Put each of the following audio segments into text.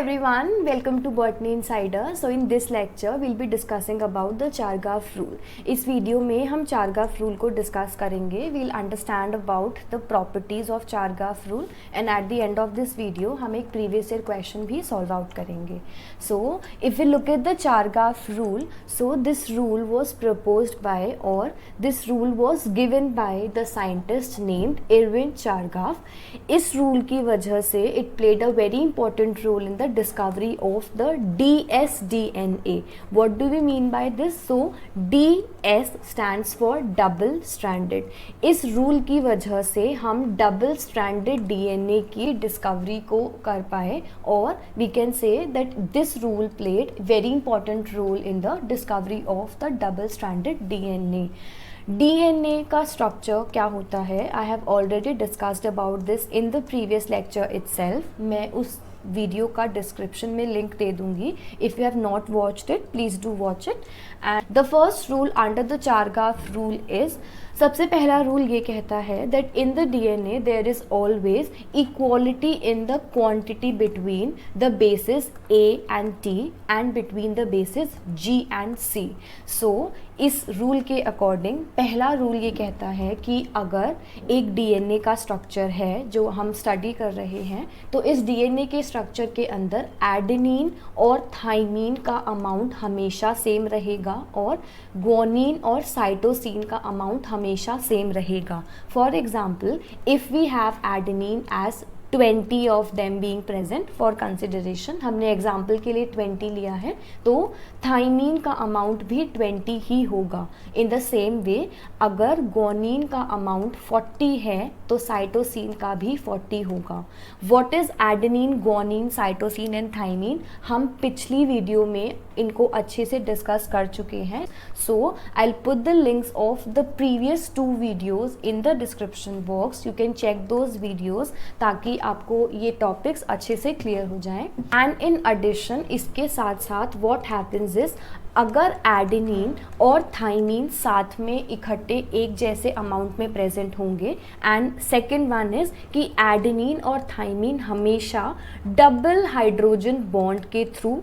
everyone, welcome to Botany Insider. So in this lecture we'll be discussing about the Chargaff rule. इस video में हम Chargaff rule को discuss करेंगे. We'll understand about the properties of Chargaff rule and at the end of this video हम एक previous year question भी solve out करेंगे. So if we look at the Chargaff rule, so this rule was proposed by or this rule was given by the scientist named Erwin Chargaff. इस rule की वजह से it played a very important role in the discovery of the dsDNA. What do we mean by this? So DS stands for double stranded. इस rule की वजह से हम double stranded DNA की डिस्कवरी को कर पाए और we can say that this rule played very important role in the discovery of the double stranded DNA. DNA का स्ट्रक्चर क्या होता है? I have already discussed about this in the previous lecture itself. मैं उस video का description में link दे दूंगी. If you have not watched it please do watch it. And the first rule under the Chargaff rule is, सबसे पहला rule ये कहता है that in the DNA there is always equality in the quantity between the bases A and T and between the bases G and C. So इस rule के according पहला rule ये कहता है कि अगर एक DNA का स्ट्रक्चर है जो हम स्टडी कर रहे हैं, तो इस DNA के स्ट्रक्चर के अंदर एडेनिन और थाइमीन का अमाउंट हमेशा सेम रहेगा और ग्वानिन और साइटोसिन का अमाउंट हमेशा सेम रहेगा. For example, if we have adenine as 20 of them being present for consideration, हमने एग्जाम्पल के लिए 20 लिया है, तो थाइमीन का अमाउंट भी 20 ही होगा. इन द सेम वे अगर ग्वानिन का अमाउंट 40 है तो साइटोसिन का भी 40 होगा. What is adenine, guanine, cytosine and thymine, हम पिछली वीडियो में इनको अच्छे से डिस्कस कर चुके हैं. So I will put the links of the previous 2 videos in the description box. You can check those videos ताकि आपको ये टॉपिक्स अच्छे से क्लियर हो जाएं. एंड इन एडिशन इसके साथ साथ व्हाट हैपेंस इज, अगर एडेनिन और थाइमीन साथ में इकट्ठे एक जैसे अमाउंट में प्रेजेंट होंगे, एंड सेकेंड वन इज़ कि एडेनिन और थाइमीन हमेशा डबल हाइड्रोजन बॉन्ड के थ्रू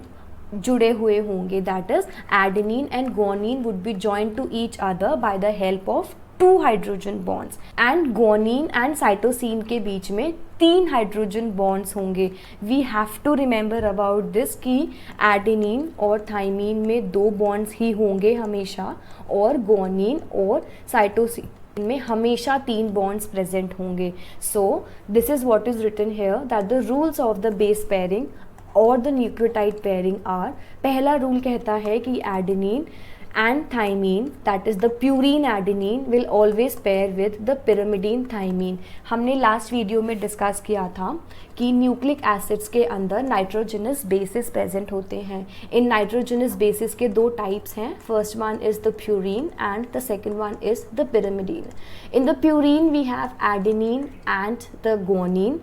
जुड़े हुए होंगे. That is adenine and guanine would be joined to each other by the help of 2 hydrogen bonds. And guanine and cytosine के बीच में 3 हाइड्रोजन बॉन्ड्स होंगे. We have to remember about this कि adenine और thiamine में 2 bonds ही होंगे हमेशा और ग्वानिन और साइटोसिन में हमेशा 3 बॉन्ड्स प्रेजेंट होंगे. So this is what is written here that the rules of the base pairing और द न्यूक्लियोटाइड पेयरिंग आर. पहला रूल कहता है कि adenine and thymine, that is the purine adenine, will always pair with the pyrimidine thymine. हमने last video में discuss किया था कि न्यूक्लिक एसिड्स के अंदर नाइट्रोजनस बेसिस प्रेजेंट होते हैं. इन नाइट्रोजनस बेसिस के 2 टाइप्स हैं. First one is the purine and the second one is the pyrimidine. In the purine we have adenine and the guanine.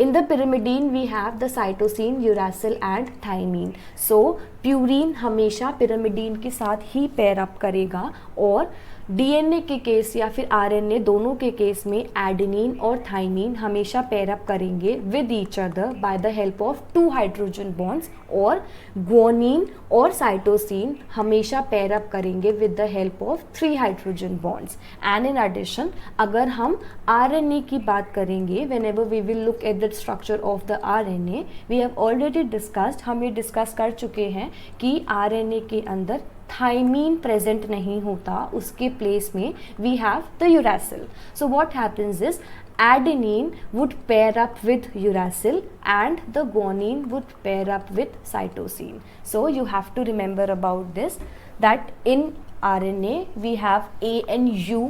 In the pyrimidine we have the cytosine, uracil and thymine. So purine हमेशा pyrimidine के साथ ही pair up करेगा और DNA के case या फिर RNA दोनों के केस में एडेनिन और थाइमीन हमेशा पेयर अप करेंगे with each other by the help of 2 hydrogen bonds और ग्वानिन और साइटोसिन हमेशा पेयर अप करेंगे with the help of 3 hydrogen bonds. And in addition अगर हम RNA की बात करेंगे, whenever we will look at the structure of the RNA, we have already discussed, हम ये डिस्कस कर चुके हैं कि RNA के अंदर थाइमीन प्रेजेंट नहीं होता, उसके प्लेस में we have the uracil. So what happens is adenine would pair up with uracil and the guanine would pair up with cytosine. So you have to remember about this, that in RNA we have A and U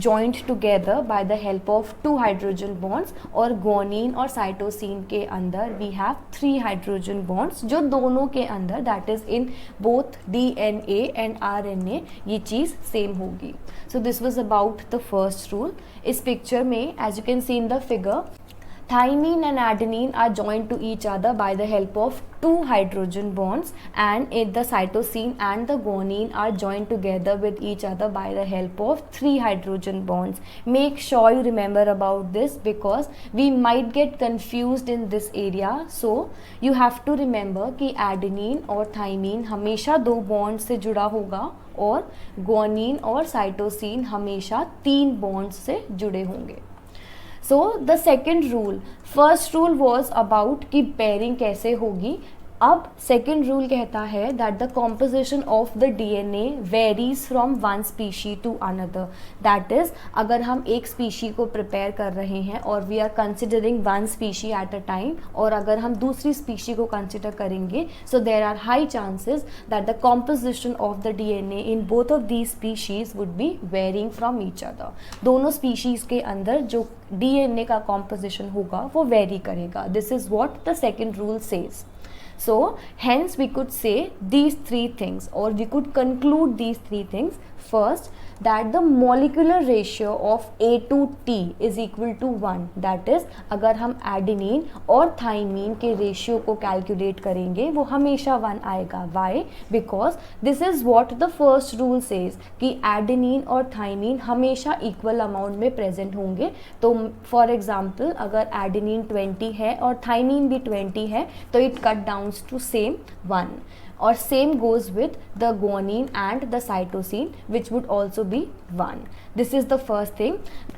joined together by the help of 2 hydrogen bonds और guanine और cytosine के अंदर we have 3 hydrogen bonds जो दोनों के अंदर that is in both DNA and RNA ये चीज़ same होगी. So this was about the first rule. इस पिक्चर में as you can see in the figure, Thymine and adenine are joined to each other by the help of 2 hydrogen bonds, and the cytosine and the guanine are joined together with each other by the help of 3 hydrogen bonds. Make sure you remember about this because we might get confused in this area. So you have to remember कि adenine और thymine हमेशा 2 bond से जुड़ा होगा और guanine और cytosine हमेशा 3 bonds से जुड़े होंगे. So the second rule, first rule was about कि pairing कैसे होगी. अब सेकेंड रूल कहता है that the composition of the DNA varies from one species to another. That is, अगर हम एक स्पीशी को प्रिपेयर कर रहे हैं और we are considering one species at a time, और अगर हम दूसरी स्पीशी को कंसिडर करेंगे, so there are high chances that the composition of the DNA in both of these species would be varying from each other. दोनों species के अंदर जो डीएनए का कॉम्पोजिशन होगा वो वेरी करेगा. This is what the second rule says. So hence we could say these 3 things, or we could conclude these 3 things. First, that the molecular ratio of A to T is equal to 1. That is, अगर हम adenine और thymine के ratio को calculate करेंगे वो हमेशा 1 आएगा. Why? Because this is what the first rule says कि adenine और thymine हमेशा equal amount में present होंगे. तो for example, अगर adenine 20 है और thymine भी 20 है तो it cut down to same 1. और same goes with the guanine and the cytosine which would also be 1. This is the first thing.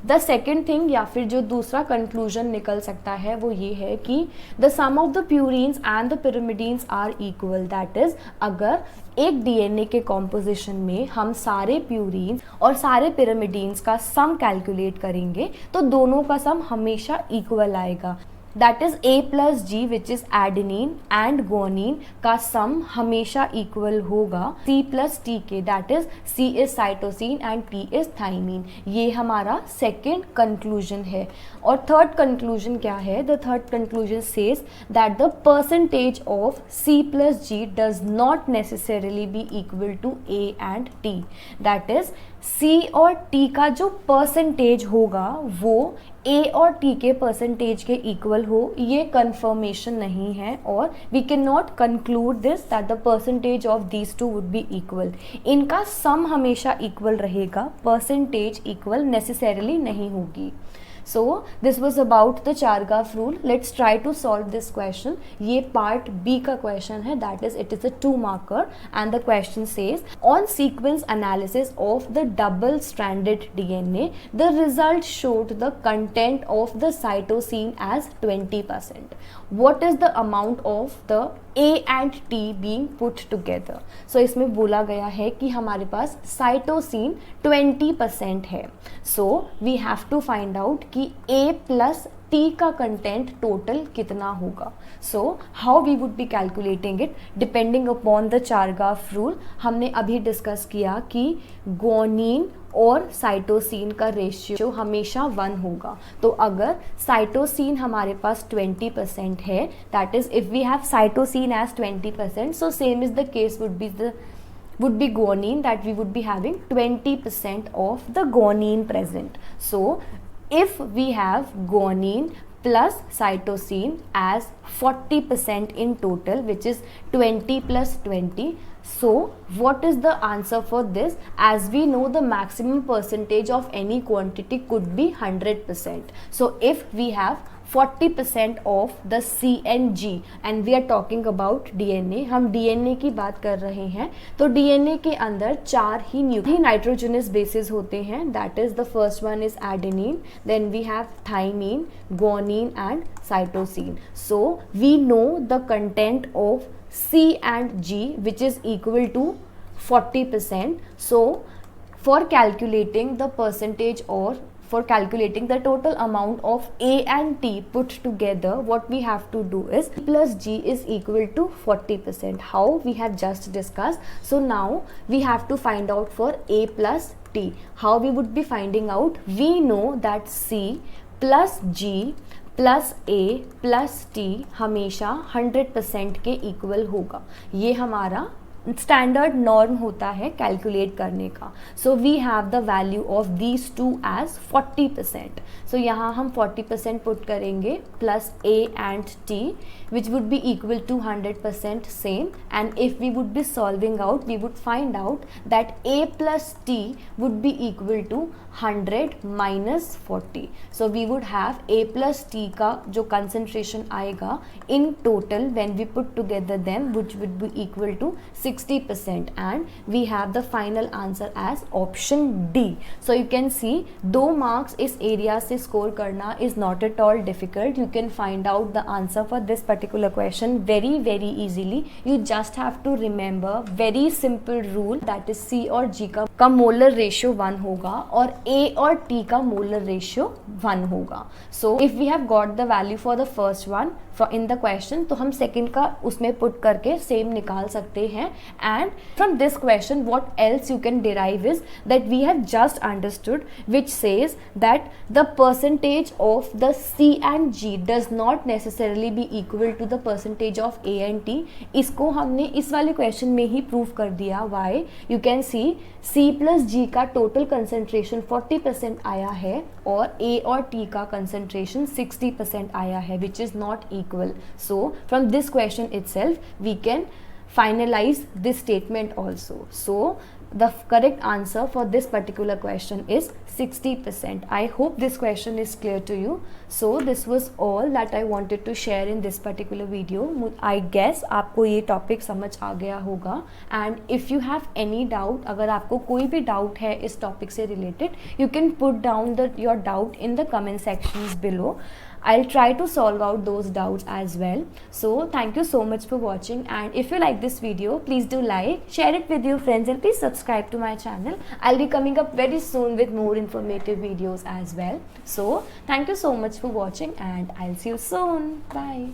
The second thing या फिर जो दूसरा कंक्लूजन निकल सकता है वो ये है कि the sum of the purines and the pyrimidines are equal. That is, अगर एक डीएनए के कॉम्पोजिशन में हम सारे प्यूरिन्स और सारे pyrimidines का सम कैलकुलेट करेंगे तो दोनों का सम हमेशा इक्वल आएगा. That is A plus G which is adenine and guanine का सम हमेशा इक्वल होगा C प्लस T के. That is C is cytosine and T is thymine. ये हमारा सेकेंड कंक्लूजन है. और थर्ड कंक्लूजन क्या है? The third conclusion says that the percentage of C plus G does not necessarily be equal to A and T. That is C और T का जो percentage होगा वो A और T के परसेंटेज के इक्वल हो, ये कंफर्मेशन नहीं है, और we can not conclude this that the percentage of these two would be equal. इनका सम हमेशा इक्वल रहेगा, परसेंटेज इक्वल नेसेसरली नहीं होगी. So this was about the Chargaff rule. Let's try to solve this question. ये part B का question है, that is it is a 2 marker and the question says on sequence analysis of the double stranded DNA the result showed the content of the cytosine as 20%. What is the amount of the A and T being put together? So इसमें बोला गया है कि हमारे पास cytosine 20% है. So we have to find out कि A plus T का content total कितना होगा. So how we would be calculating it depending upon the Chargaff rule. हमने अभी डिस्कस किया कि गुआनिन और साइटोसिन का रेशियो हमेशा 1 होगा. तो अगर साइटोसिन हमारे पास 20% है, that is if we have cytosine as 20%, so same is the case would be guanine, that we would be having 20% of the guanine present. So if we have guanine plus cytosine as 40% in total, which is 20 plus 20, so what is the answer for this? As we know, the maximum percentage of any quantity could be 100%. So if we have 40% of the C and G and we are talking about DNA, हम DNA की बात कर रहे हैं, तो DNA के अंदर 4 ही nitrogenous bases होते हैं. That is, the first one is adenine, then we have thymine, guanine and cytosine. So we know the content of C and G which is equal to 40%. So for calculating the percentage or for calculating the total amount of A and T put together, what we have to do is plus G is equal to 40%. How? We have just discussed. So now we have to find out for A plus T. How we would be finding out? We know that C plus G plus A plus T हमेशा 100% के equal होगा. ये हमारा standard norm होता है calculate करने का. So we have the value of these two as 40%. सो यहाँ हम 40% पुट करेंगे plus a and t which would be equal to 100% same, and if we would be solving out we would find out that a plus t would be equal to 100 minus 40. So we would have a plus t का जो concentration आएगा in total when we put together them which would be equal to 60%, and we have the final answer as option D. So you can see 2 marks इस area से score करना is not at all difficult. You can find out the answer for this particular question very easily. You just have to remember very simple rule, that is C और G का molar ratio 1 होगा और A और T का molar ratio 1 होगा. So if we have got the value for the first one in the question, तो हम second का उसमें पुट करके सेम निकाल सकते हैं. And from this question what else you can derive is that we have just understood which says that the percentage of the C and G does not necessarily be equal to the percentage of A and T. इसको हमने इस वाले question में ही prove कर दिया. Why? You can see C plus G का total concentration 40% आया है और A और T का कंसंट्रेशन 60% आया है, which is not equal. So from this question itself we can finalize this statement also. So the correct answer for this particular question is 60%. I hope this question is clear to you. So this was all that I wanted to share in this particular video. I guess आपको ये topic समझ आ गया होगा. And if you have any doubt, अगर आपको कोई भी doubt है इस टॉपिक से related, you can put down your doubt in the comment sections below. I'll try to solve out those doubts as well. So thank you so much for watching, and if you like this video, please do like, share it with your friends, and please subscribe to my channel. I'll be coming up very soon with more informative videos as well. So thank you so much for watching, and I'll see you soon. Bye.